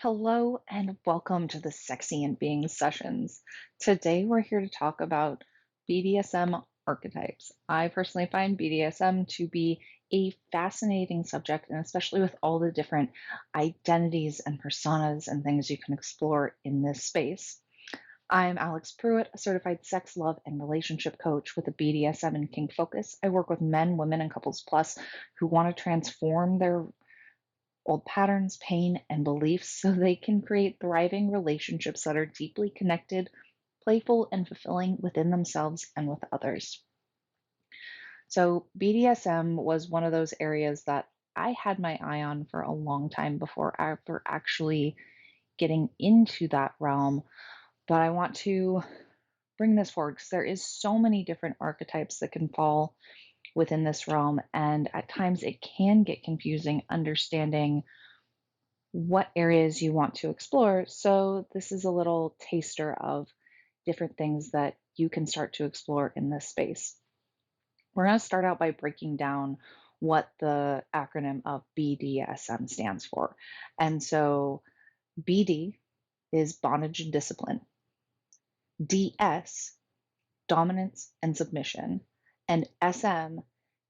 Hello and welcome to the Sexient Being sessions. Today we're here to talk about BDSM archetypes. I personally find BDSM to be a fascinating subject, and especially with all the different identities and personas and things you can explore in this space. I'm Alix Pruett, a certified sex, love, and relationship coach with a BDSM and kink focus. I work with men, women, and couples plus who want to transform their old patterns, pain, and beliefs so they can create thriving relationships that are deeply connected, playful, and fulfilling within themselves and with others. So, BDSM was one of those areas that I had my eye on for a long time before ever actually getting into that realm. But I want to bring this forward because there is so many different archetypes that can fall within this realm, and at times it can get confusing understanding what areas you want to explore. So, this is a little taster of different things that you can start to explore in this space. We're going to start out by breaking down what the acronym of BDSM stands for. And so, BD is bondage and discipline, DS, dominance and submission, and SM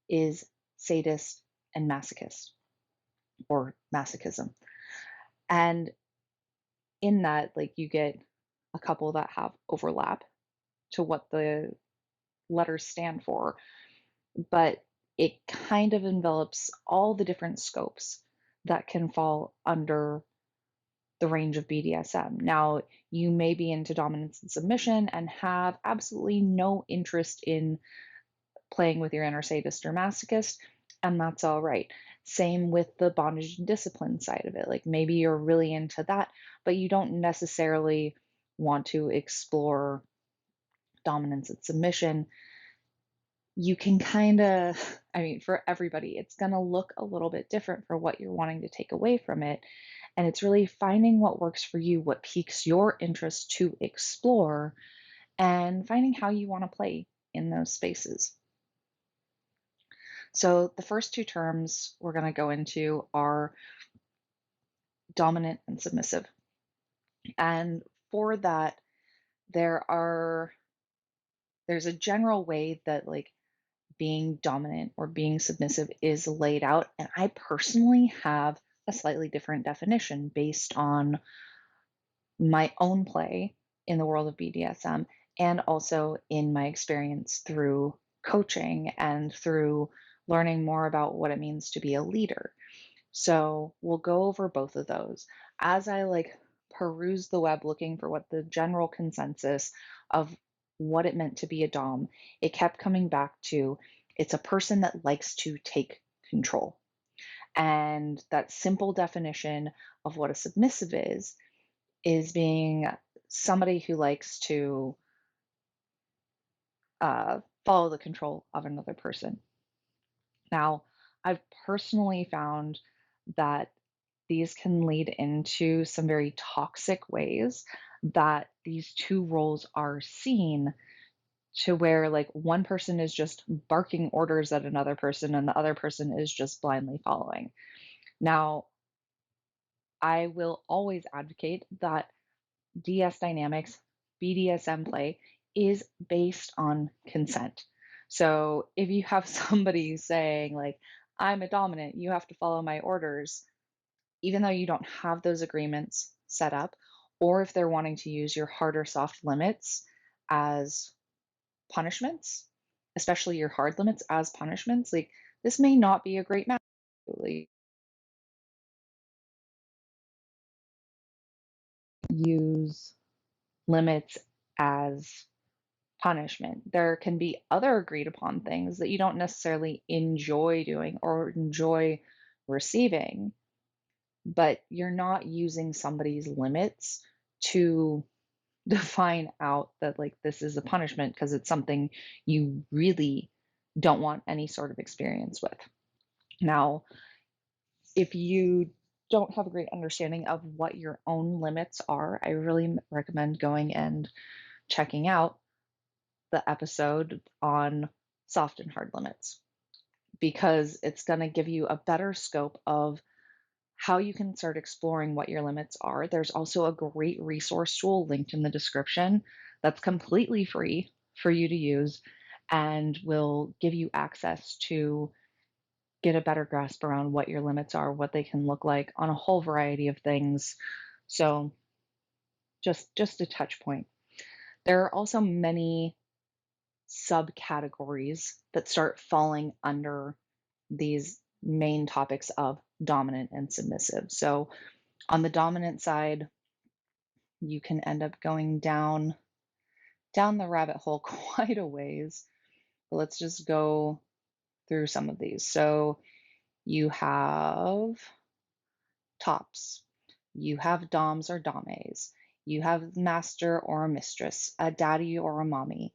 is sadist and masochist or masochism. And in that, like, you get a couple that have overlap to what the letters stand for, but it kind of envelops all the different scopes that can fall under the range of BDSM. Now, you may be into dominance and submission and have absolutely no interest in playing with your inner sadist or masochist, and that's all right. Same with the bondage and discipline side of it. Like maybe you're really into that, but you don't necessarily want to explore dominance and submission. You can kind of, I mean, for everybody, it's going to look a little bit different for what you're wanting to take away from it. And it's really finding what works for you, what piques your interest to explore, and finding how you want to play in those spaces. So the first two terms we're going to go into are dominant and submissive. And for that, there's a general way that like being dominant or being submissive is laid out. And I personally have a slightly different definition based on my own play in the world of BDSM and also in my experience through coaching and through learning more about what it means to be a leader. So we'll go over both of those. As I like peruse the web looking for what the general consensus of what it meant to be a Dom, it kept coming back to it's a person that likes to take control. And that simple definition of what a submissive is being somebody who likes to follow the control of another person. Now, I've personally found that these can lead into some very toxic ways that these two roles are seen to where like one person is just barking orders at another person and the other person is just blindly following. Now, I will always advocate that DS dynamics, BDSM play is based on consent. So if you have somebody saying, like, I'm a dominant, you have to follow my orders, even though you don't have those agreements set up, or if they're wanting to use your hard or soft limits as punishments, especially your hard limits as punishments, like this may not be a great match. Like, use limits as punishment. There can be other agreed upon things that you don't necessarily enjoy doing or enjoy receiving, but you're not using somebody's limits to define out that like this is a punishment because it's something you really don't want any sort of experience with. Now, if you don't have a great understanding of what your own limits are, I really recommend going and checking out the episode on soft and hard limits because it's going to give you a better scope of how you can start exploring what your limits are. There's also a great resource tool linked in the description that's completely free for you to use and will give you access to get a better grasp around what your limits are, what they can look like on a whole variety of things. So just a touch point. There are also many subcategories that start falling under these main topics of dominant and submissive. So on the dominant side, you can end up going down the rabbit hole quite a ways. But let's just go through some of these. So you have tops, you have doms or dames, you have master or a mistress, a daddy or a mommy.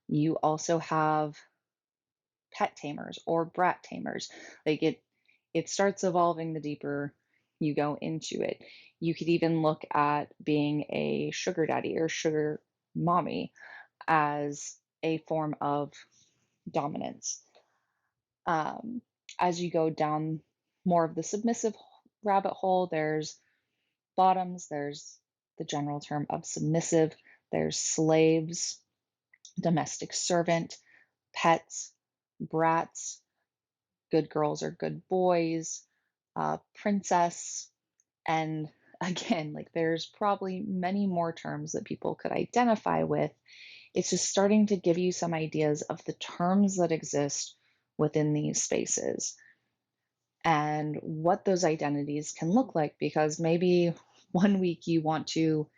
You also have pet tamers or brat tamers. Like it starts evolving the deeper you go into it. You could even look at being a sugar daddy or sugar mommy as a form of dominance. Um, as you go down more of the submissive rabbit hole, there's bottoms, there's the general term of submissive, there's slaves, domestic servant, pets, brats, good girls or good boys, princess, and again, like there's probably many more terms that people could identify with. It's just starting to give you some ideas of the terms that exist within these spaces and what those identities can look like, because maybe one week you want to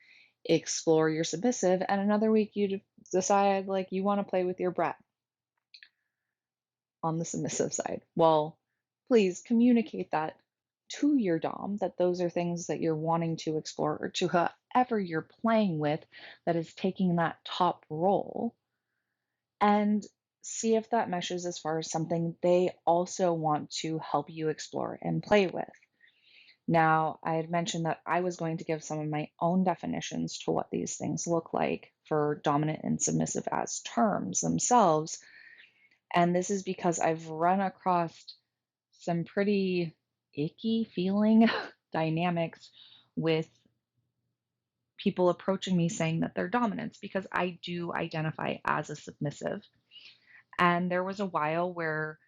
explore your submissive and another week you decide like you want to play with your brat on the submissive side. Well, please communicate that to your dom, that those are things that you're wanting to explore, or to whoever you're playing with that is taking that top role, and see if that meshes as far as something they also want to help you explore and play with. Now, I had mentioned that I was going to give some of my own definitions to what these things look like for dominant and submissive as terms themselves. And this is because I've run across some pretty icky feeling dynamics with people approaching me saying that they're dominants, because I do identify as a submissive. And there was a while where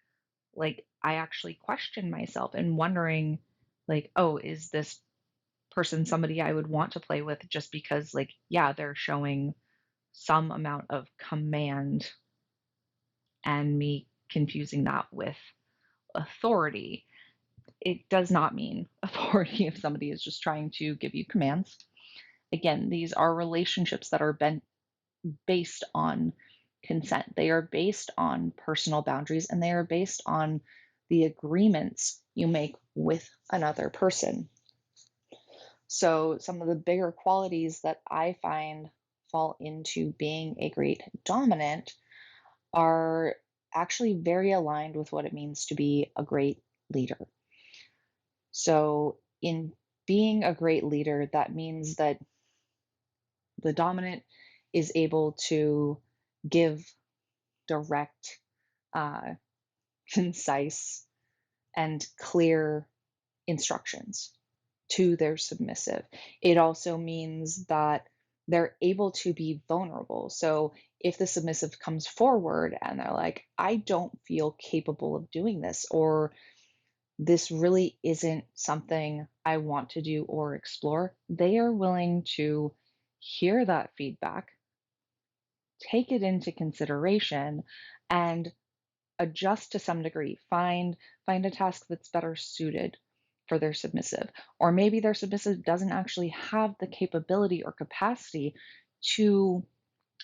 like I actually questioned myself and wondering like, oh, is this person somebody I would want to play with just because like, yeah, they're showing some amount of command, and me confusing that with authority. It does not mean authority if somebody is just trying to give you commands. Again, these are relationships that are based on consent. They are based on personal boundaries, and they are based on the agreements you make with another person. So, some of the bigger qualities that I find fall into being a great dominant are actually very aligned with what it means to be a great leader. So, in being a great leader, that means that the dominant is able to give direct, uh, concise, and clear instructions to their submissive. It also means that they're able to be vulnerable. So if the submissive comes forward and they're like, I don't feel capable of doing this, or this really isn't something I want to do or explore, they are willing to hear that feedback, take it into consideration, and adjust to some degree, find a task that's better suited for their submissive. Or maybe their submissive doesn't actually have the capability or capacity to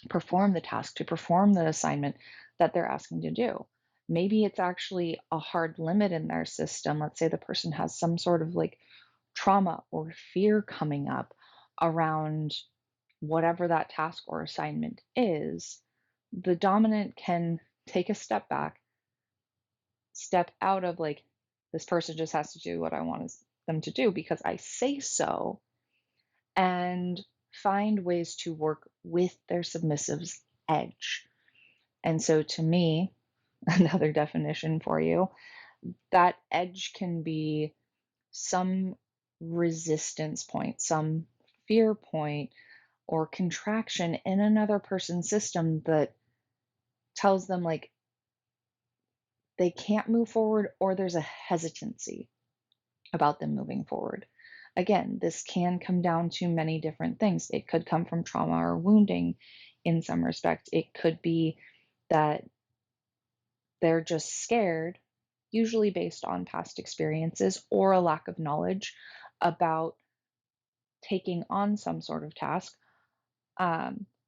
perform the task, to perform the assignment that they're asking to do. Maybe it's actually a hard limit in their system. Let's say the person has some sort of like trauma or fear coming up around whatever that task or assignment is. The dominant can take a step back, step out of like, this person just has to do what I want them to do because I say so, and find ways to work with their submissive's edge. And so, to me, another definition for you, that edge can be some resistance point, some fear point or contraction in another person's system that tells them like they can't move forward or there's a hesitancy about them moving forward. Again, this can come down to many different things. It could come from trauma or wounding in some respect. It could be that they're just scared, usually based on past experiences or a lack of knowledge about taking on some sort of task.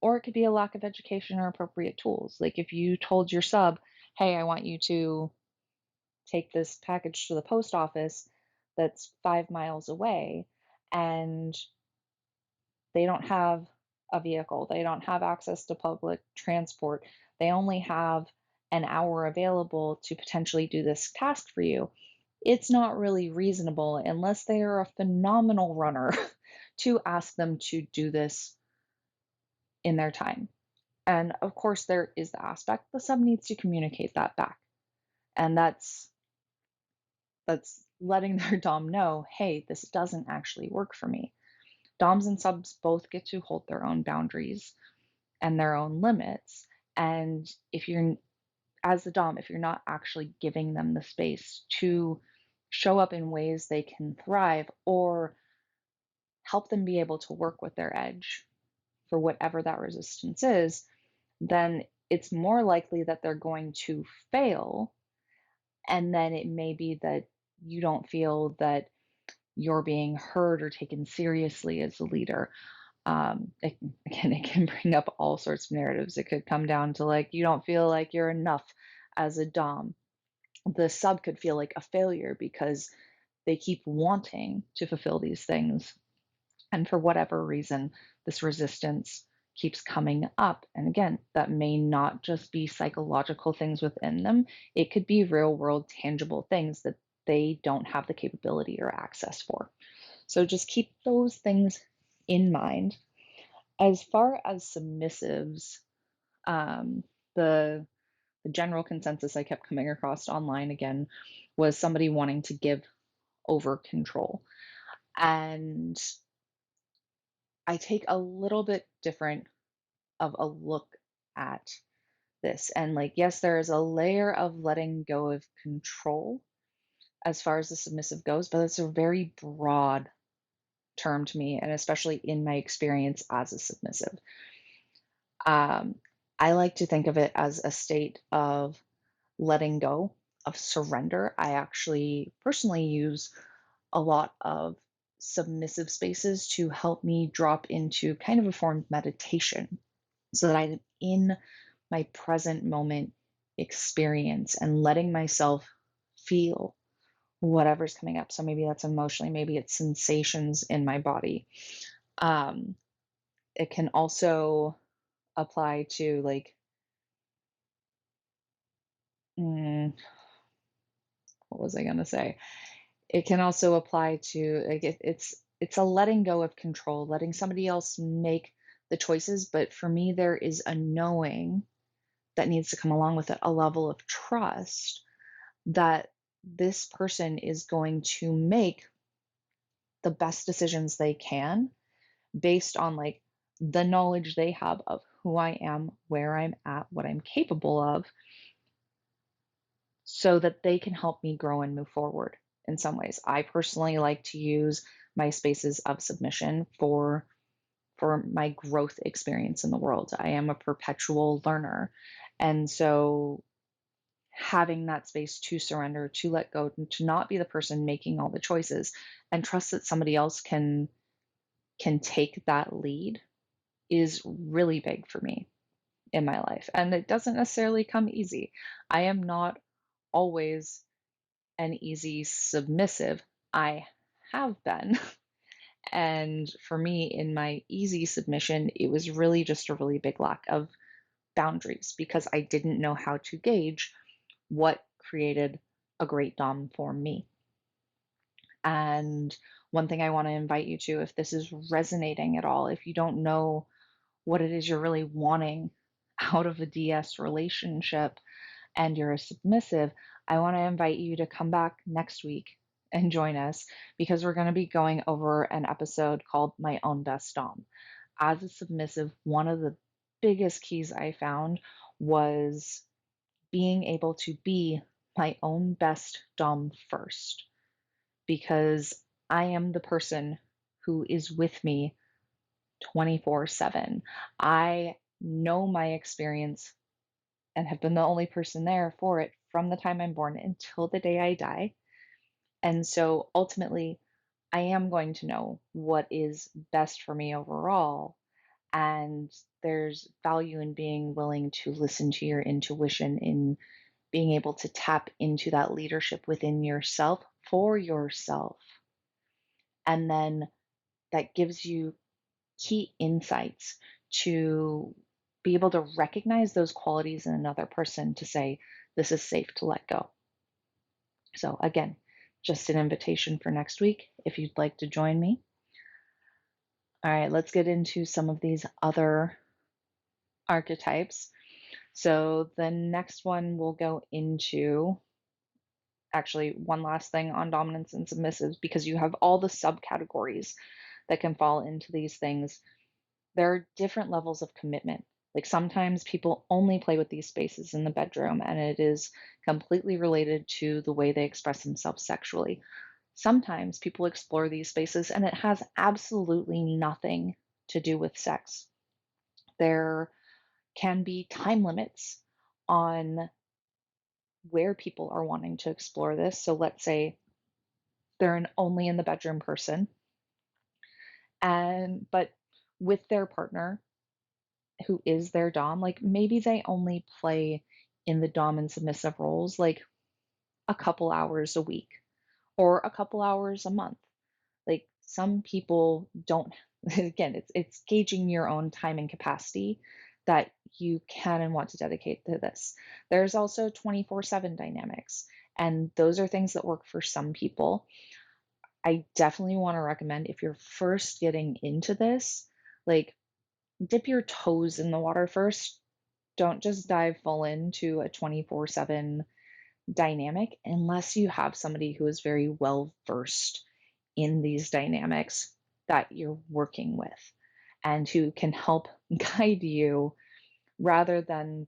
Or it could be a lack of education or appropriate tools. Like if you told your sub, hey, I want you to take this package to the post office that's 5 miles away, and they don't have a vehicle, they don't have access to public transport, they only have an hour available to potentially do this task for you. It's not really reasonable, unless they are a phenomenal runner, to ask them to do this in their time. And of course, there is the aspect the sub needs to communicate that back. And that's letting their dom know, hey, this doesn't actually work for me. Doms and subs both get to hold their own boundaries and their own limits. And if you're, as the dom, if you're not actually giving them the space to show up in ways they can thrive or help them be able to work with their edge for whatever that resistance is, then it's more likely that they're going to fail. And then it may be that you don't feel that you're being heard or taken seriously as a leader. Again, it can bring up all sorts of narratives. It could come down to like, you don't feel like you're enough as a Dom. The sub could feel like a failure because they keep wanting to fulfill these things. And for whatever reason, this resistance keeps coming up. And again, that may not just be psychological things within them, it could be real world, tangible things that they don't have the capability or access for. So just keep those things in mind. As far as submissives, um, the, the general consensus I kept coming across online again was somebody wanting to give over control. And I take a little bit different of a look at this. And like, yes, there is a layer of letting go of control as far as the submissive goes, but it's a very broad term to me, and especially in my experience as a submissive. Um, I like to think of it as a state of letting go, of surrender. I actually personally use a lot of submissive spaces to help me drop into kind of a form of meditation so that I'm in my present moment experience and letting myself feel whatever's coming up. So maybe that's emotionally, maybe it's sensations in my body. Um, it can also apply to like, mm, what was I going to say? It can also apply to like it's a letting go of control, letting somebody else make the choices. But for me, there is a knowing that needs to come along with it, a level of trust that this person is going to make the best decisions they can based on like the knowledge they have of who I am, where I'm at, what I'm capable of, so that they can help me grow and move forward in some ways. I personally like to use my spaces of submission for my growth experience in the world. I am a perpetual learner. And so having that space to surrender, to let go, to not be the person making all the choices and trust that somebody else can take that lead is really big for me in my life. And it doesn't necessarily come easy. I am not always an easy submissive. I have been. And for me, in my easy submission, it was really just a really big lack of boundaries because I didn't know how to gauge what created a great Dom for me. And one thing I want to invite you to, if this is resonating at all, if you don't know what it is you're really wanting out of a DS relationship and you're a submissive, I want to invite you to come back next week and join us because we're going to be going over an episode called My Own Best Dom. As a submissive, one of the biggest keys I found was being able to be my own best Dom first because I am the person who is with me 24/7. I know my experience and have been the only person there for it from the time I'm born until the day I die. And so ultimately, I am going to know what is best for me overall. And there's value in being willing to listen to your intuition, in being able to tap into that leadership within yourself for yourself. And then that gives you key insights to be able to recognize those qualities in another person to say, this is safe to let go. So, again, just an invitation for next week if you'd like to join me. All right, let's get into some of these other archetypes. So, the next one we'll go into, actually, one last thing on dominance and submissives, because you have all the subcategories that can fall into these things. There are different levels of commitment. Like sometimes people only play with these spaces in the bedroom, and it is completely related to the way they express themselves sexually. Sometimes people explore these spaces, and it has absolutely nothing to do with sex. There can be time limits on where people are wanting to explore this. So let's say they're an only in the bedroom person, and but with their partner who is their dom, like maybe they only play in the dom and submissive roles like a couple hours a week or a couple hours a month. Like some people don't, again, it's gauging your own time and capacity that you can and want to dedicate to this. There's also 24/7 dynamics, and those are things that work for some people. I definitely want to recommend if you're first getting into this, like dip your toes in the water first. Don't just dive full into a 24/7 dynamic unless you have somebody who is very well versed in these dynamics that you're working with and who can help guide you rather than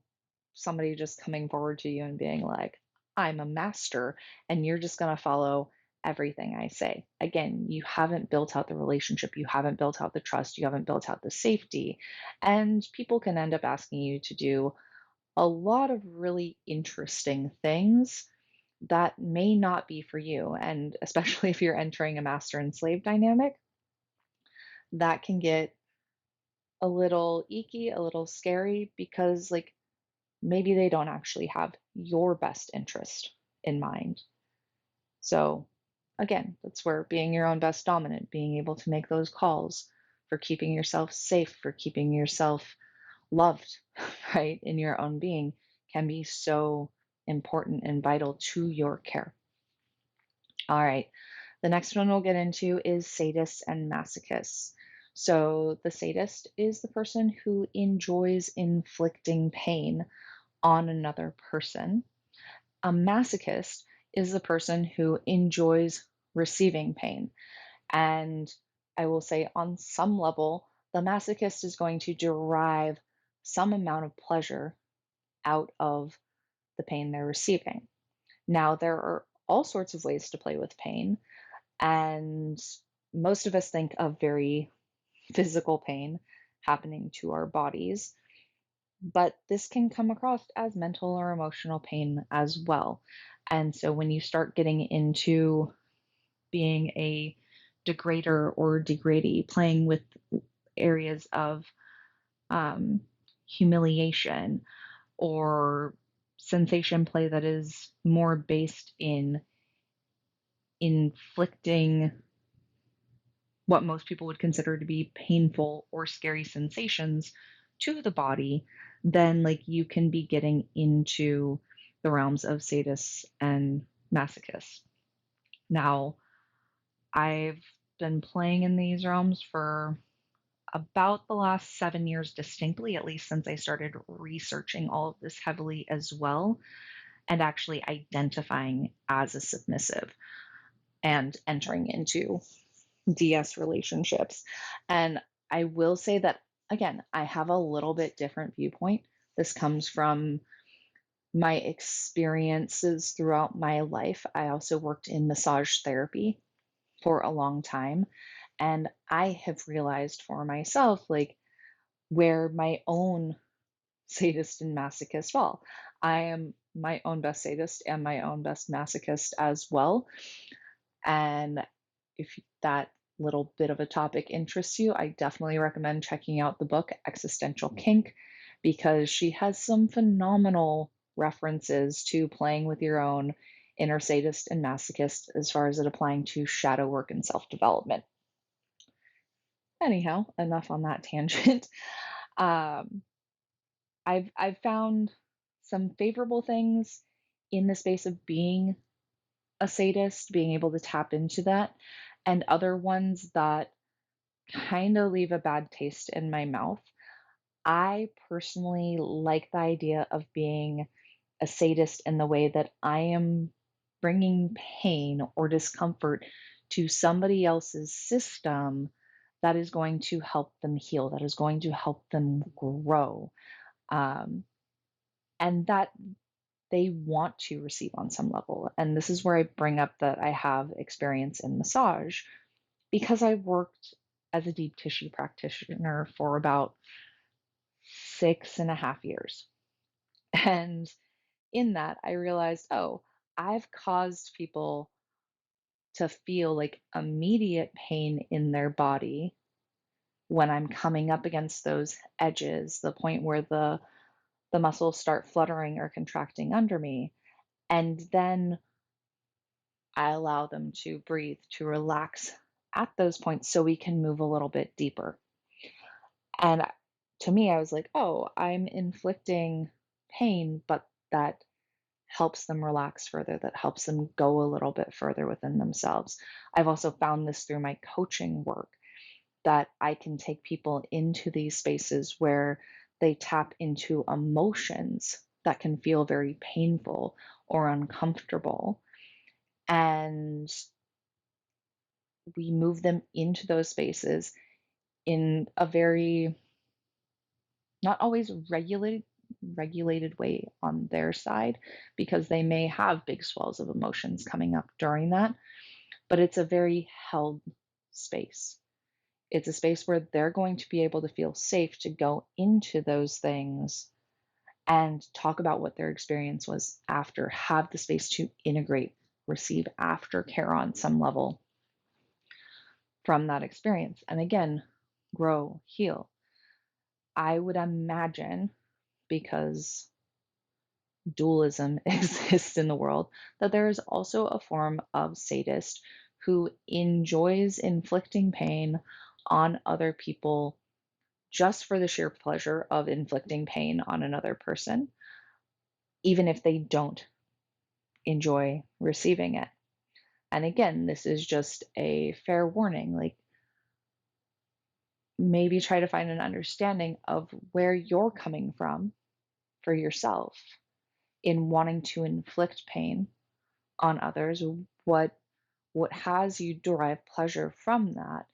somebody just coming forward to you and being like, I'm a master, and you're just going to follow everything I say. Again, you haven't built out the relationship, you haven't built out the trust, you haven't built out the safety, and people can end up asking you to do a lot of really interesting things that may not be for you. And especially if you're entering a master and slave dynamic, that can get a little icky, a little scary because, like, maybe they don't actually have your best interest in mind. So, again, that's where being your own best dominant, being able to make those calls for keeping yourself safe, for keeping yourself loved, right, in your own being can be so important and vital to your care. All right. The next one we'll get into is sadists and masochists. So, the sadist is the person who enjoys inflicting pain on another person. A masochist is the person who enjoys receiving pain. And I will say, on some level, the masochist is going to derive some amount of pleasure out of the pain they're receiving. Now, there are all sorts of ways to play with pain, and most of us think of very physical pain happening to our bodies, but this can come across as mental or emotional pain as well. And so when you start getting into being a degrader or degradee, playing with areas of um, humiliation or sensation play that is more based in inflicting what most people would consider to be painful or scary sensations to the body, then like you can be getting into the realms of sadists and masochists. Now, I've been playing in these realms for about the last 7 years distinctly, at least since I started researching all of this heavily as well, and actually identifying as a submissive. and entering into DS relationships. And I will say that, again, I have a little bit different viewpoint. This comes from my experiences throughout my life. I also worked in massage therapy for a long time. And I have realized for myself, like, where my own sadist and masochist fall. I am my own best sadist and my own best masochist as well. And if that little bit of a topic interests you, I definitely recommend checking out the book Existential Kink because she has some phenomenal references to playing with your own inner sadist and masochist as far as it applying to shadow work and self development. Anyhow, enough on that tangent. Um, I've found some favorable things in the space of being a sadist, being able to tap into that, and other ones that kind of leave a bad taste in my mouth. I personally like the idea of being a sadist in the way that I am bringing pain or discomfort to somebody else's system that is going to help them heal, that is going to help them grow, um, and that they want to receive on some level. And this is where I bring up that I have experience in massage because I worked as a deep tissue practitioner for about 6.5 years. And in that, I realized, oh, I've caused people to feel like immediate pain in their body when I'm coming up against those edges, the point where the muscles start fluttering or contracting under me. And then I allow them to breathe, to relax at those points so we can move a little bit deeper. And to me, I was like, oh, I'm inflicting pain, but that helps them relax further, that helps them go a little bit further within themselves. I've also found this through my coaching work that I can take people into these spaces where they tap into emotions that can feel very painful or uncomfortable. And we move them into those spaces in a very not always regulated way on their side because they may have big swells of emotions coming up during that, but it's a very held space. It's a space where they're going to be able to feel safe to go into those things and talk about what their experience was after, have the space to integrate, receive aftercare on some level from that experience. And again, grow, heal. I would imagine, because dualism exists in the world, that there is also a form of sadist who enjoys inflicting pain on other people just for the sheer pleasure of inflicting pain on another person, even if they don't enjoy receiving it. And again, this is just a fair warning. Like, maybe try to find an understanding of where you're coming from for yourself in wanting to inflict pain on others. What has you derive pleasure from that?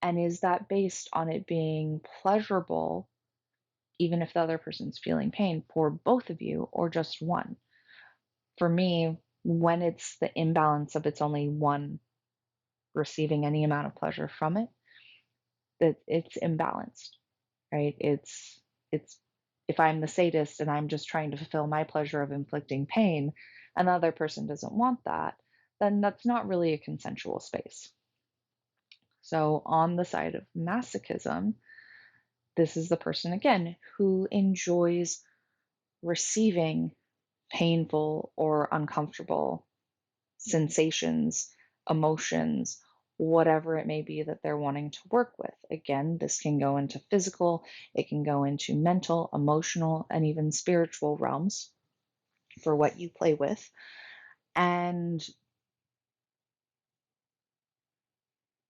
And is that based on it being pleasurable, even if the other person's feeling pain, for both of you or just one? For me, when it's the imbalance of it's only one receiving any amount of pleasure from it, that it's imbalanced, right? It's if I'm the sadist and I'm just trying to fulfill my pleasure of inflicting pain, and the other person doesn't want that, then that's not really a consensual space. So on the side of masochism, this is the person again who enjoys receiving painful or uncomfortable sensations, emotions, whatever it may be that they're wanting to work with. Again, this can go into physical, it can go into mental, emotional, and even spiritual realms for what you play with. And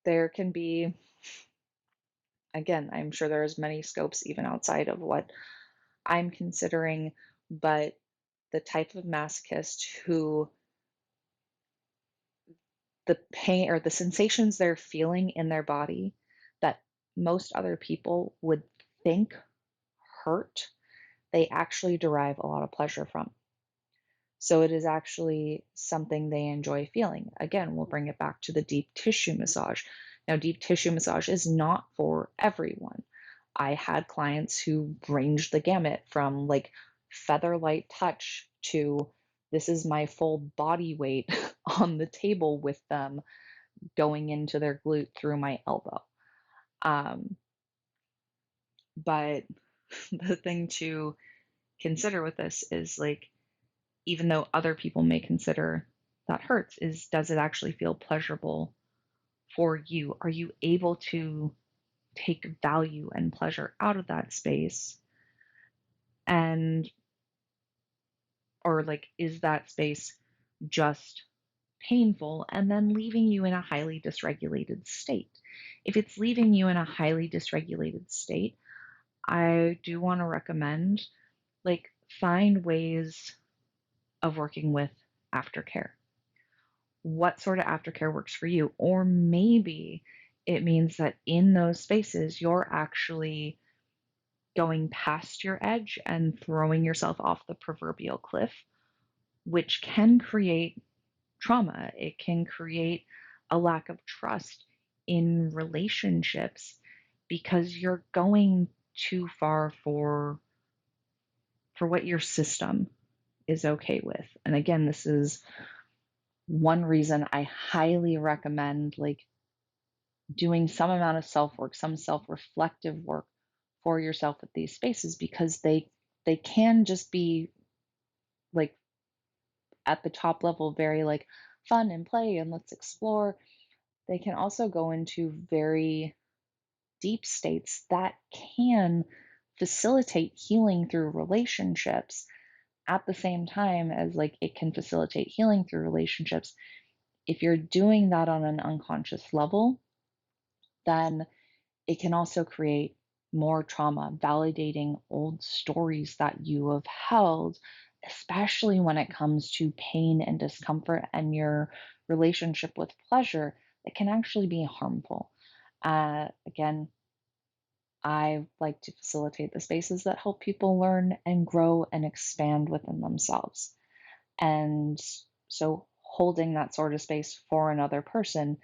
there can be, again, I'm sure there's many scopes even outside of what I'm considering, but the type of masochist who the pain or the sensations they're feeling in their body that most other people would think hurt, they actually derive a lot of pleasure from. So it is actually something they enjoy feeling. Again, we'll bring it back to the deep tissue massage. Now, deep tissue massage is not for everyone. I had clients who ranged the gamut from like feather light touch to this is my full body weight on the table with them going into their glute through my elbow. Um, but the thing to consider with this is like, even though other people may consider that hurts, is does it actually feel pleasurable for you? Are you able to take value and pleasure out of that space? And, or like, is that space just painful and then leaving you in a highly dysregulated state? If it's leaving you in a highly dysregulated state, I do want to recommend like find ways of working with aftercare. What sort of aftercare works for you? Or maybe it means that in those spaces, you're actually going past your edge and throwing yourself off the proverbial cliff, which can create trauma. It can create a lack of trust in relationships because you're going too far for what your system is okay with. And again, this is one reason I highly recommend like doing some amount of self work, some self reflective work for yourself at these spaces, because they can just be like at the top level very like fun and play and let's explore. They can also go into very deep states that can facilitate healing through relationships at the same time as like it can facilitate healing through relationships. If you're doing that on an unconscious level, then it can also create more trauma, validating old stories that you have held, especially when it comes to pain and discomfort and your relationship with pleasure that can actually be harmful. Again, I like to facilitate the spaces that help people learn and grow and expand within themselves. And so holding that sort of space for another person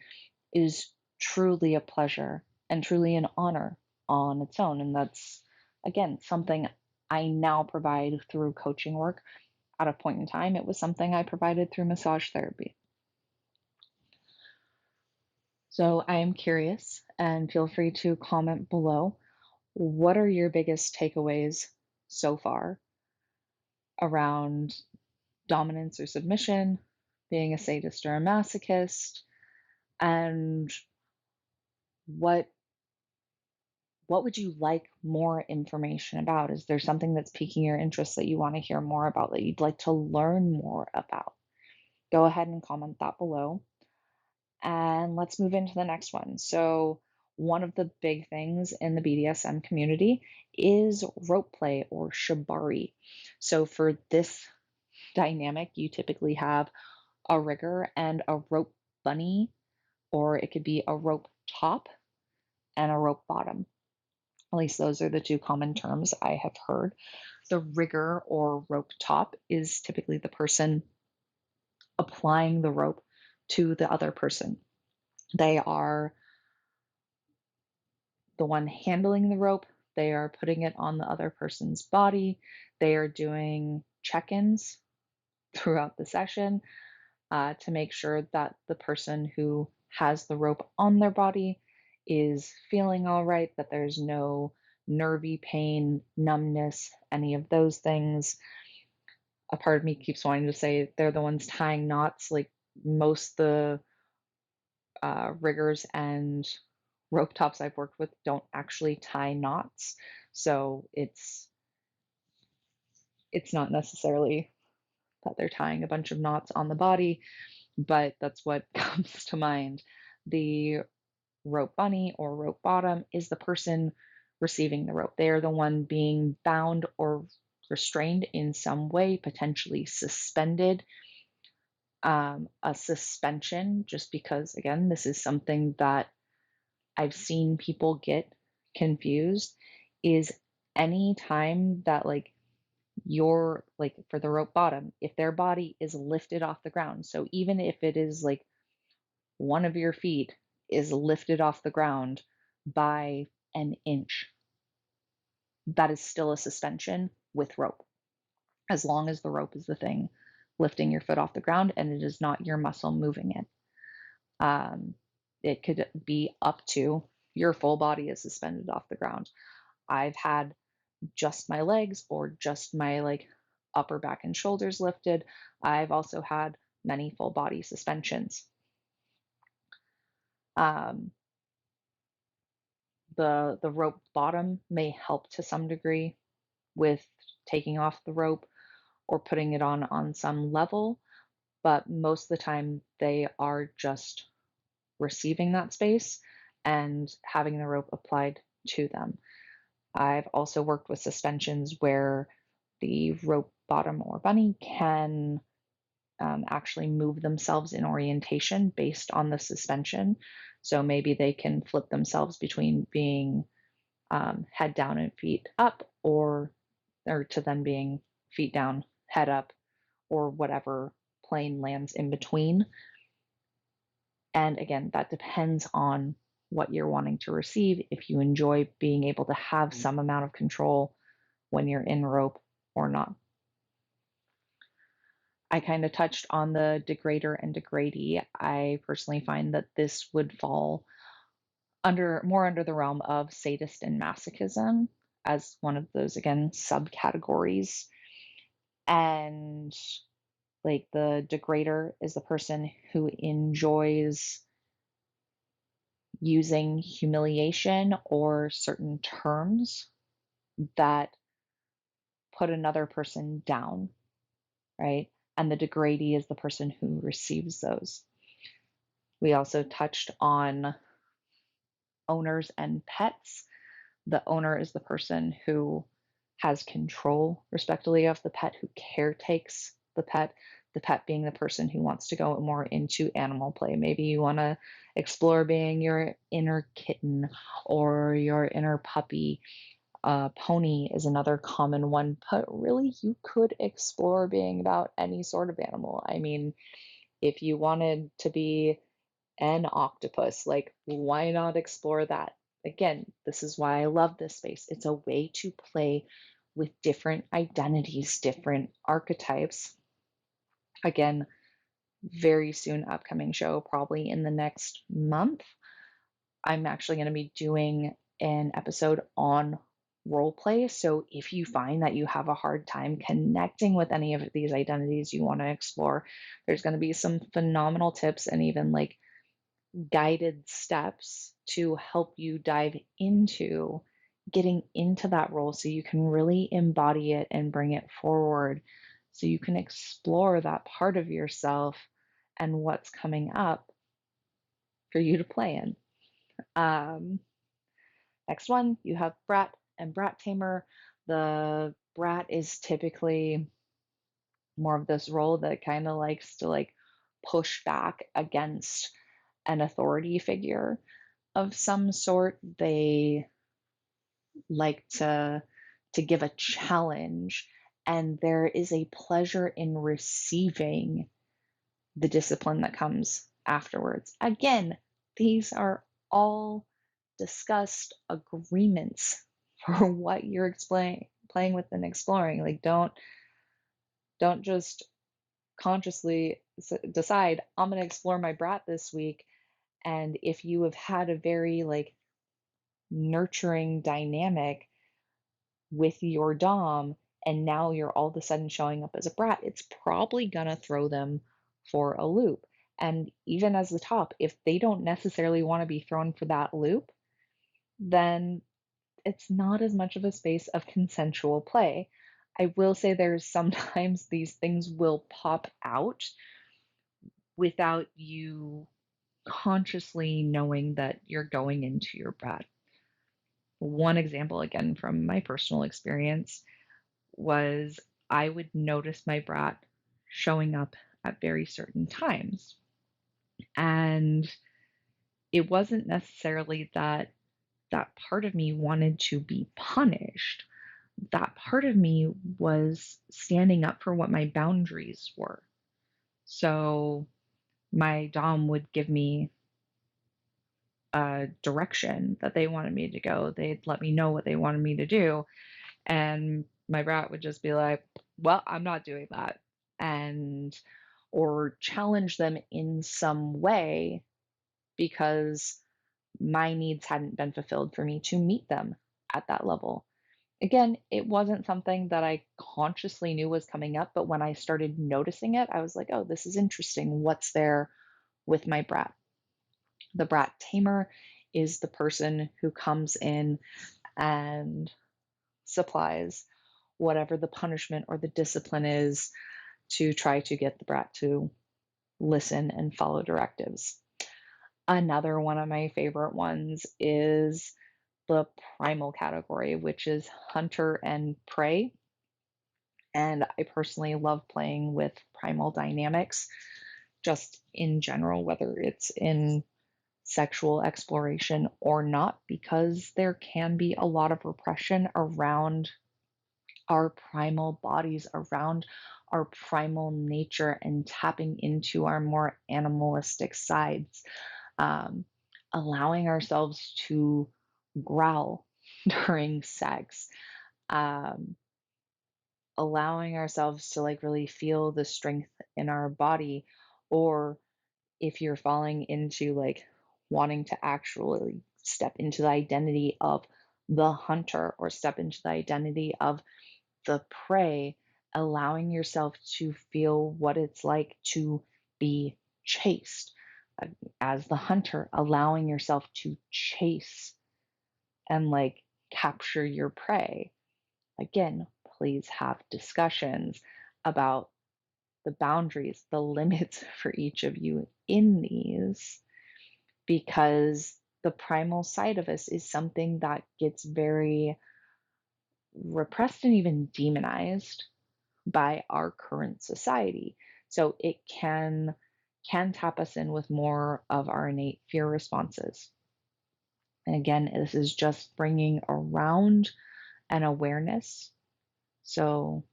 is truly a pleasure and truly an honor on its own. And that's, again, something I now provide through coaching work. At a point in time, it was something I provided through massage therapy. So I am curious, and feel free to comment below. What are your biggest takeaways so far around dominance or submission, being a sadist or a masochist, and what what would you like more information about? Is there something that's piquing your interest that you want to hear more about, that you'd like to learn more about? Go ahead and comment that below. And let's move into the next one. So, one of the big things in the BDSM community is rope play or shibari. So, for this dynamic, you typically have a rigger and a rope bunny, or it could be a rope top and a rope bottom. At least those are the two common terms I have heard. The rigger or rope top is typically the person applying the rope to the other person. They are the one handling the rope. They are putting it on the other person's body. They are doing check ins throughout the session to make sure that the person who has the rope on their body is feeling all right, that there's no nervy pain, numbness, any of those things. A part of me keeps wanting to say they're the ones tying knots. Like most the riggers and rope tops I've worked with don't actually tie knots, so it's not necessarily that they're tying a bunch of knots on the body, but that's what comes to mind. The rope bunny or rope bottom is the person receiving the rope. They are the one being bound or restrained in some way, potentially suspended, A suspension, just because, again, this is something that I've seen people get confused, is any time that like your like for the rope bottom, if their body is lifted off the ground, so even if it is like one of your feet is lifted off the ground by an inch, that is still a suspension with rope, as long as the rope is the thing lifting your foot off the ground and it is not your muscle moving it. Um, it could be up to your full body is suspended off the ground. I've had just my legs or just my like upper back and shoulders lifted. I've also had many full body suspensions. Um, the rope bottom may help to some degree with taking off the rope or putting it on some level, but most of the time they are just receiving that space and having the rope applied to them. I've also worked with suspensions where the rope bottom or bunny can actually move themselves in orientation based on the suspension. So maybe they can flip themselves between being head down and feet up, or to then being feet down, head up, or whatever plane lands in between. And again, that depends on what you're wanting to receive. If you enjoy being able to have some amount of control when you're in rope or not. I kind of touched on the degrader and degradee. I personally find that this would fall under the realm of sadist and masochism as one of those, again, subcategories. And like the degrader is the person who enjoys using humiliation or certain terms that put another person down, right? And the degradee is the person who receives those. We also touched on owners and pets. The owner is the person who has control, respectively, of the pet, who caretakes the pet being the person who wants to go more into animal play. Maybe you want to explore being your inner kitten or your inner puppy. Pony is another common one, but really you could explore being about any sort of animal. I mean, if you wanted to be an octopus, like why not explore that? Again, this is why I love this space. It's a way to play with different identities, different archetypes. Again, very soon upcoming show, probably in the next month. I'm actually going to be doing an episode on role play. So if you find that you have a hard time connecting with any of these identities you want to explore, there's going to be some phenomenal tips and even like guided steps to help you dive into getting into that role so you can really embody it and bring it forward so you can explore that part of yourself and what's coming up for you to play in. Um, Next one, you have Brat and Brat Tamer. The Brat is typically more of this role that kind of likes to like push back against an authority figure of some sort. They like to give a challenge, and there is a pleasure in receiving the discipline that comes afterwards. Again, these are all discussed agreements for what you're playing with and exploring. Like don't just consciously decide I'm going to explore my brat this week, and if you have had a very like nurturing dynamic with your dom and now you're all of a sudden showing up as a brat, it's probably going to throw them for a loop. And even as the top, if they don't necessarily want to be thrown for that loop, then it's not as much of a space of consensual play. I will say there's sometimes these things will pop out without you consciously knowing that you're going into your brat. One example, again, from my personal experience, was I would notice my brat showing up at very certain times. And it wasn't necessarily that that part of me wanted to be punished. That part of me was standing up for what my boundaries were. So my Dom would give me a direction that they wanted me to go. They'd let me know what they wanted me to do. And my brat would just be like, well, I'm not doing that. And, or challenge them in some way because my needs hadn't been fulfilled for me to meet them at that level. Again, it wasn't something that I consciously knew was coming up, but when I started noticing it, I was like, oh, this is interesting. What's there with my brat? The brat tamer is the person who comes in and supplies whatever the punishment or the discipline is to try to get the brat to listen and follow directives. Another one of my favorite ones is the primal category, which is hunter and prey. And I personally love playing with primal dynamics just in general, whether it's in sexual exploration or not, because there can be a lot of repression around our primal bodies, around our primal nature, and tapping into our more animalistic sides, um, allowing ourselves to growl during sex, um, allowing ourselves to like really feel the strength in our body, or if you're falling into like wanting to actually step into the identity of the hunter or step into the identity of the prey, allowing yourself to feel what it's like to be chased. Uh, As the hunter, allowing yourself to chase and like capture your prey. Again, please have discussions about the boundaries, the limits for each of you in these, because the primal side of us is something that gets very repressed and even demonized by our current society. So it can tap us in with more of our innate fear responses. And again, this is just bringing around an awareness. So,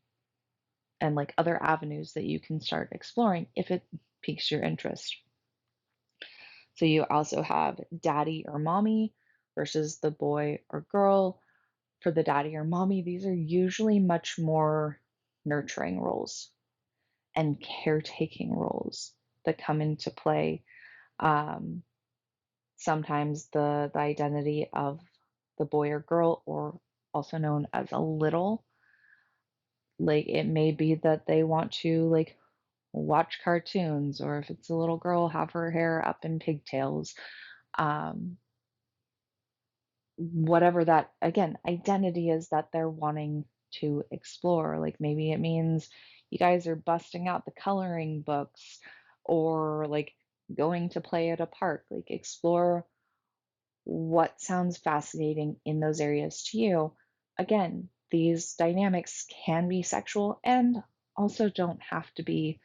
and like other avenues that you can start exploring if it piques your interest. So you also have daddy or mommy versus the boy or girl. For the daddy or mommy, these are usually much more nurturing roles and caretaking roles that come into play. Um, Sometimes the identity of the boy or girl, or also known as a little, like it may be that they want to like watch cartoons, or if it's a little girl, have her hair up in pigtails. Um, Whatever that, again, identity is that they're wanting to explore. Like maybe it means you guys are busting out the coloring books, or like going to play at a park. Like explore what sounds fascinating in those areas to you. Again, these dynamics can be sexual and also don't have to be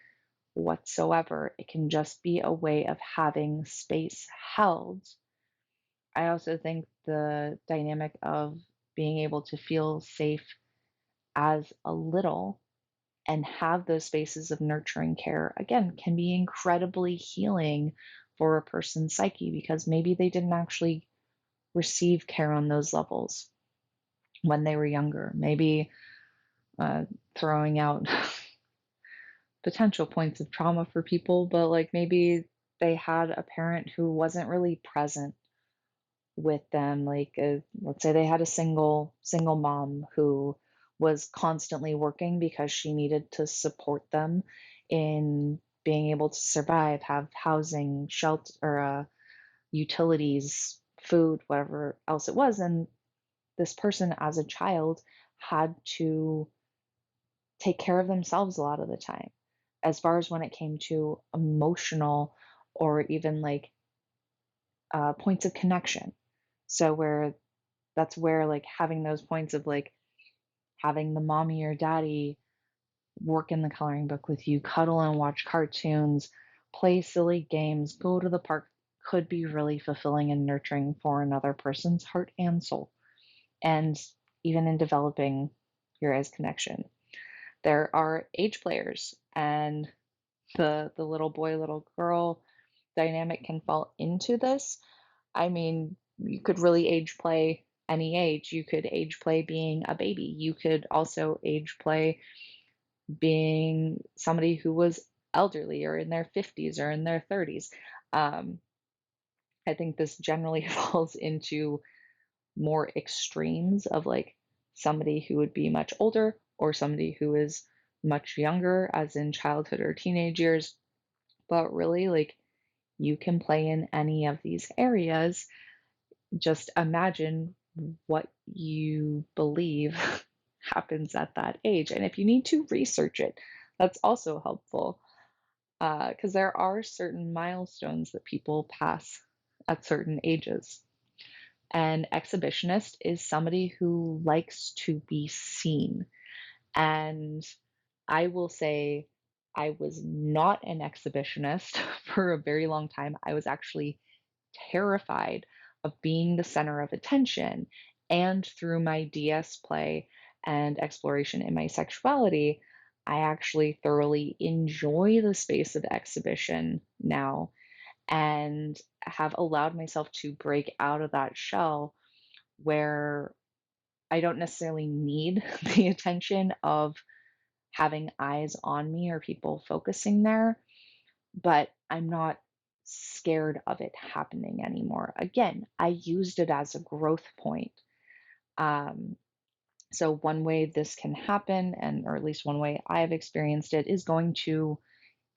whatsoever. It can just be a way of having space held. I also think the dynamic of being able to feel safe as a little and have those spaces of nurturing care, again, can be incredibly healing for a person's psyche, because maybe they didn't actually receive care on those levels when they were younger. Maybe uh, throwing out potential points of trauma for people, but like maybe they had a parent who wasn't really present with them. Like let's say they had a single mom who was constantly working because she needed to support them in being able to survive, have housing, shelter, or utilities, food, whatever else it was. And this person as a child had to take care of themselves a lot of the time, as far as when it came to emotional or even like points of connection. So where that's where like having those points of like having the mommy or daddy work in the coloring book with you, cuddle and watch cartoons, play silly games, go to the park could be really fulfilling and nurturing for another person's heart and soul. And even in developing your guys' connection. There are age players, and the little boy, little girl dynamic can fall into this. I mean, you could really age play any age. You could age play being a baby. You could also age play being somebody who was elderly or in their 50s or in their 30s. Um, I think this generally falls into more extremes of like somebody who would be much older or somebody who is much younger, as in childhood or teenage years. But really, like, you can play in any of these areas. Just imagine what you believe happens at that age. And if you need to research it, that's also helpful because there are certain milestones that people pass at certain ages. An exhibitionist is somebody who likes to be seen. And I will say I was not an exhibitionist for a very long time. I was actually terrified of being the center of attention. And through my DS play and exploration in my sexuality, I actually thoroughly enjoy the space of exhibition now and have allowed myself to break out of that shell where I don't necessarily need the attention of having eyes on me or people focusing there, but I'm not scared of it happening anymore. Again, I used it as a growth point. Um, so one way this can happen, and or at least one way I've experienced it, is going to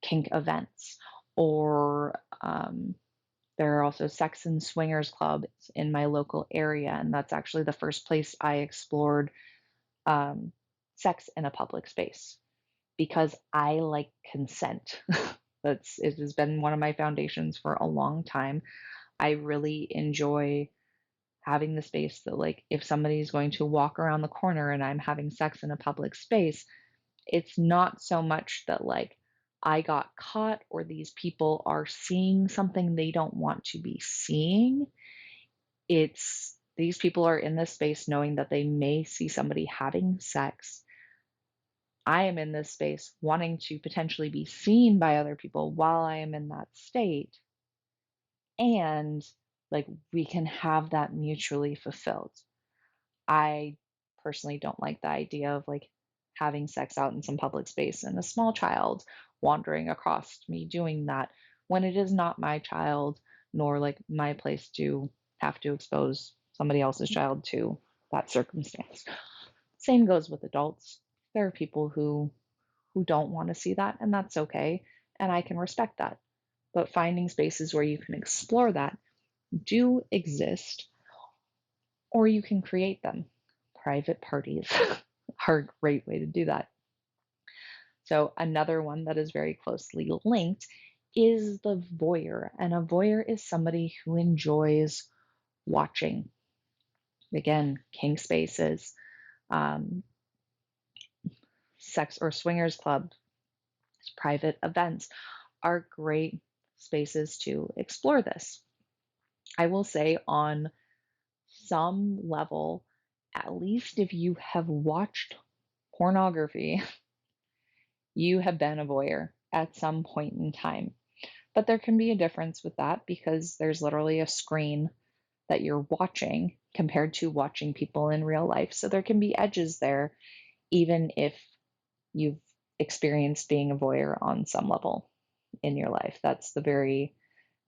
kink events, or there are also sex and swingers clubs in my local area, and that's actually the first place I explored um, sex in a public space because I like consent. It has been one of my foundations for a long time. I really enjoy having the space that, like, if somebody's going to walk around the corner and I'm having sex in a public space, it's not so much that like I got caught or these people are seeing something they don't want to be seeing. It's these people are in this space knowing that they may see somebody having sex. I am in this space wanting to potentially be seen by other people while I am in that state. And like we can have that mutually fulfilled. I personally don't like the idea of like having sex out in some public space and a small child wandering across me doing that when it is not my child, nor like my place to have to expose somebody else's child to that circumstance. Same goes with adults. There are people who don't want to see that, and that's okay, and I can respect that. But finding spaces where you can explore that do exist, or you can create them. Private parties are a great way to do that. So, another one that is very closely linked is the voyeur. And a voyeur is somebody who enjoys watching. Again, kink spaces, um, sex or swingers clubs, private events are great spaces to explore this. I will say, on some level, at least if you have watched pornography, you have been a voyeur at some point in time. But there can be a difference with that because there's literally a screen that you're watching compared to watching people in real life. So there can be edges there, even if you've experienced being a voyeur on some level in your life. That's the very,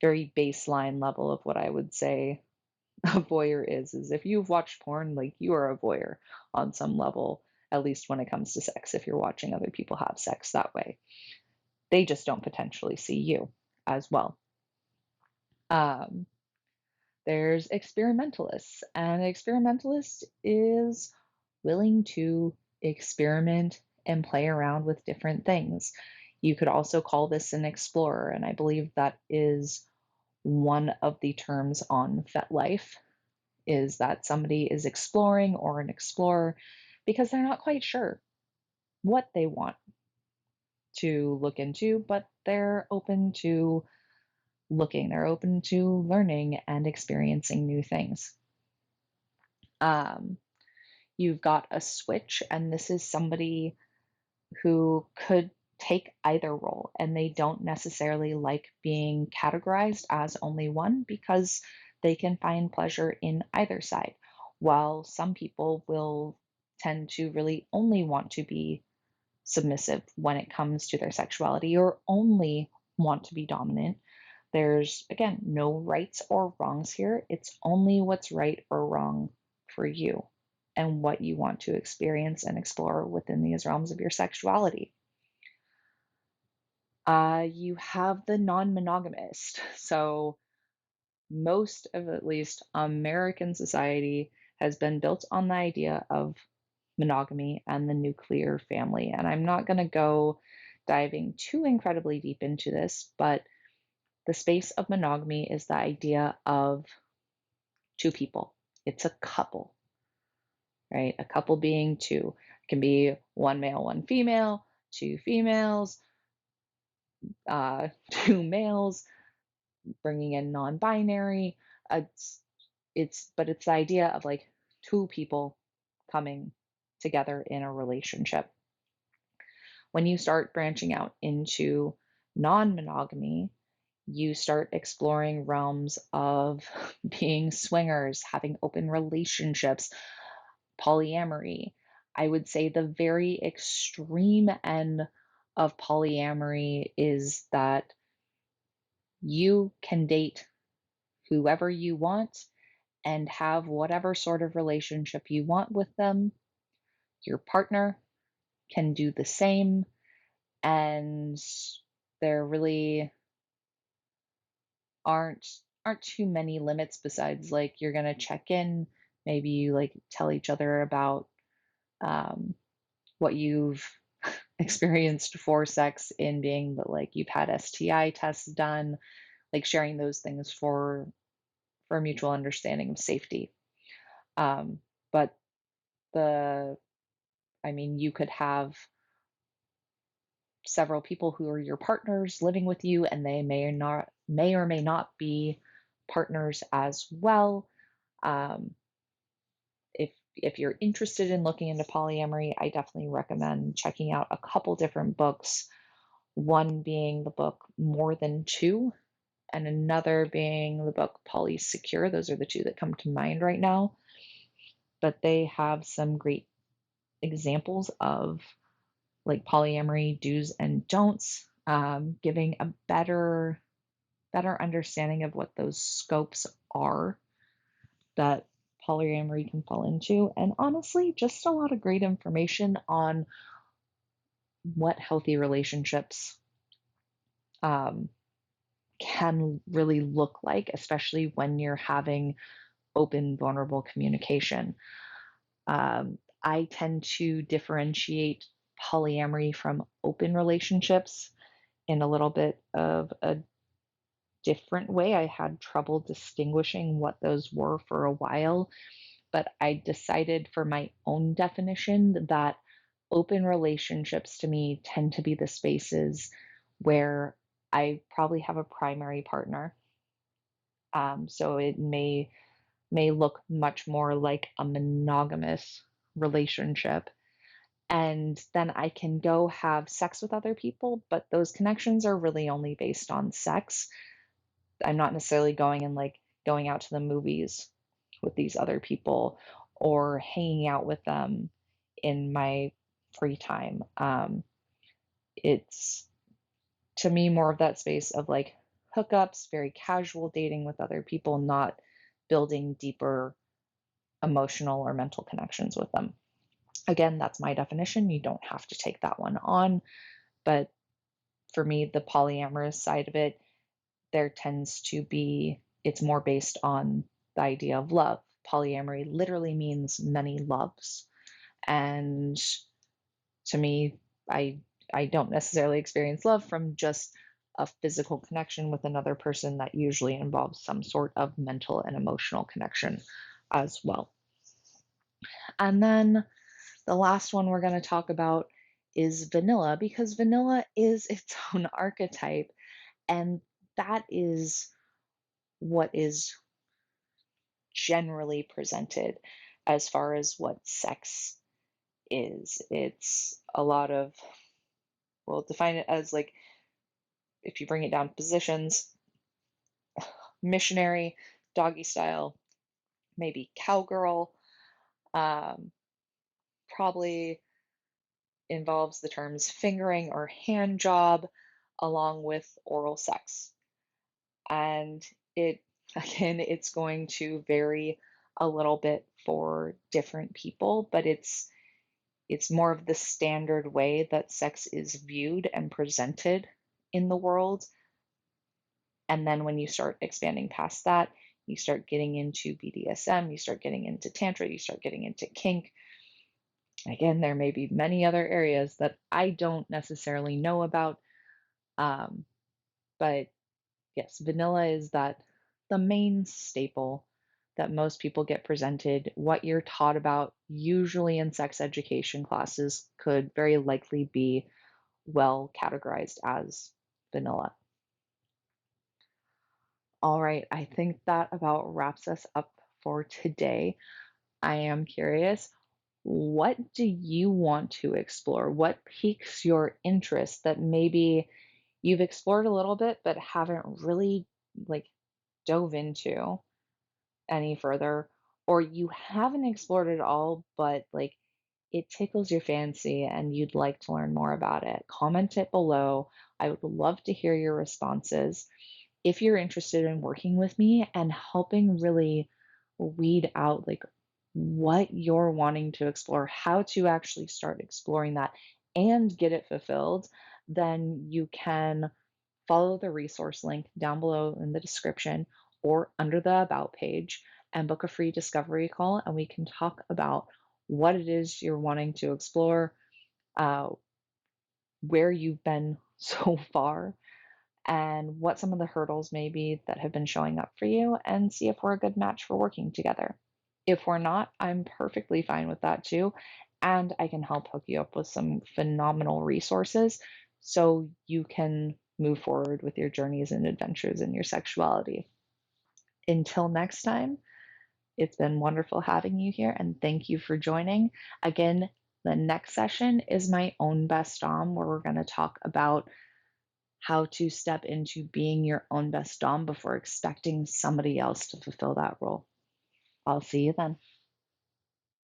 very baseline level of what I would say a voyeur is if you've watched porn, like you are a voyeur on some level, at least when it comes to sex, if you're watching other people have sex that way. They just don't potentially see you as well. Um, there's experimentalists, and an experimentalist is willing to experiment and play around with different things. You could also call this an explorer, and I believe that is one of the terms on FetLife, is that somebody is exploring or an explorer because they're not quite sure. what they want to look into, but they're open to looking, they're open to learning and experiencing new things. Um, you've got a switch, and this is somebody who could take either role, and they don't necessarily like being categorized as only one because they can find pleasure in either side. While some people will tend to really only want to be submissive when it comes to their sexuality or only want to be dominant. There's, again, no rights or wrongs here. It's only what's right or wrong for you and what you want to experience and explore within these realms of your sexuality. You have the non monogamist. So, most of at least American society has been built on the idea of monogamy and the nuclear family. And I'm not going to go diving too incredibly deep into this, but the space of monogamy is the idea of two people. It's a couple, right? A couple being two. It can be one male, one female, two females, two males, bringing in non-binary. It's the idea of like two people coming together in a relationship. When you start branching out into non-monogamy, you start exploring realms of being swingers, having open relationships, polyamory. I would say the very extreme end of polyamory is that you can date whoever you want and have whatever sort of relationship you want with them. Your partner can do the same, and there really aren't too many limits besides like you're gonna check in, maybe you like tell each other about um, what you've experienced for sex in being that like you've had STI tests done, like sharing those things for mutual understanding of safety. But the I mean, you could have several people who are your partners living with you, and they may or may not be partners as well. Um, if you're interested in looking into polyamory, I definitely recommend checking out a couple different books. One being the book More Than Two, and another being the book Polysecure. Those are the two that come to mind right now. But they have some great examples of like polyamory do's and don'ts, giving a better understanding of what those scopes are that polyamory can fall into, and honestly, just a lot of great information on what healthy relationships um, can really look like, especially when you're having open, vulnerable communication. I tend to differentiate polyamory from open relationships in a little bit of a different way. I had trouble distinguishing what those were for a while, but I decided for my own definition that open relationships to me tend to be the spaces where I probably have a primary partner. So it may look much more like a monogamous relationship. And then I can go have sex with other people, but those connections are really only based on sex. I'm not necessarily going and like going out to the movies with these other people or hanging out with them in my free time. It's to me more of that space of like hookups, very casual dating with other people, not building deeper emotional or mental connections with them. Again, that's my definition. You don't have to take that one on. But for me, the polyamorous side of it, there tends to be, it's more based on the idea of love. Polyamory literally means many loves. And to me, I I don't necessarily experience love from just a physical connection with another person. That usually involves some sort of mental and emotional connection as well. And then the last one we're going to talk about is vanilla because vanilla is its own archetype. And that is what is generally presented as far as what sex is. It's a lot of, well, define it as like, if you bring it down to positions, missionary, doggy style, maybe cowgirl, um, probably involves the terms fingering or hand job along with oral sex. And it, again, it's going to vary a little bit for different people, but it's more of the standard way that sex is viewed and presented in the world. And then when you start expanding past that, you start getting into BDSM, you start getting into Tantra, you start getting into kink. Again, there may be many other areas that I don't necessarily know about. Um, but yes, vanilla is that the main staple that most people get presented. What you're taught about, usually in sex education classes, could very likely be well categorized as vanilla. All right, I think that about wraps us up for today. I am curious, what do you want to explore? What piques your interest that maybe you've explored a little bit but haven't really like dove into any further, or you haven't explored it all, but like it tickles your fancy and you'd like to learn more about it? Comment it below. I would love to hear your responses. If you're interested in working with me and helping really weed out like what you're wanting to explore, how to actually start exploring that and get it fulfilled, then you can follow the resource link down below in the description or under the About page and book a free discovery call, and we can talk about what it is you're wanting to explore, uh, where you've been so far, and what some of the hurdles may be that have been showing up for you, and see if we're a good match for working together. If we're not, I'm perfectly fine with that too. And I can help hook you up with some phenomenal resources so you can move forward with your journeys and adventures in your sexuality. Until next time, it's been wonderful having you here and thank you for joining. Again, the next session is my own best Dom, where we're going to talk about how to step into being your own best Dom before expecting somebody else to fulfill that role. I'll see you then.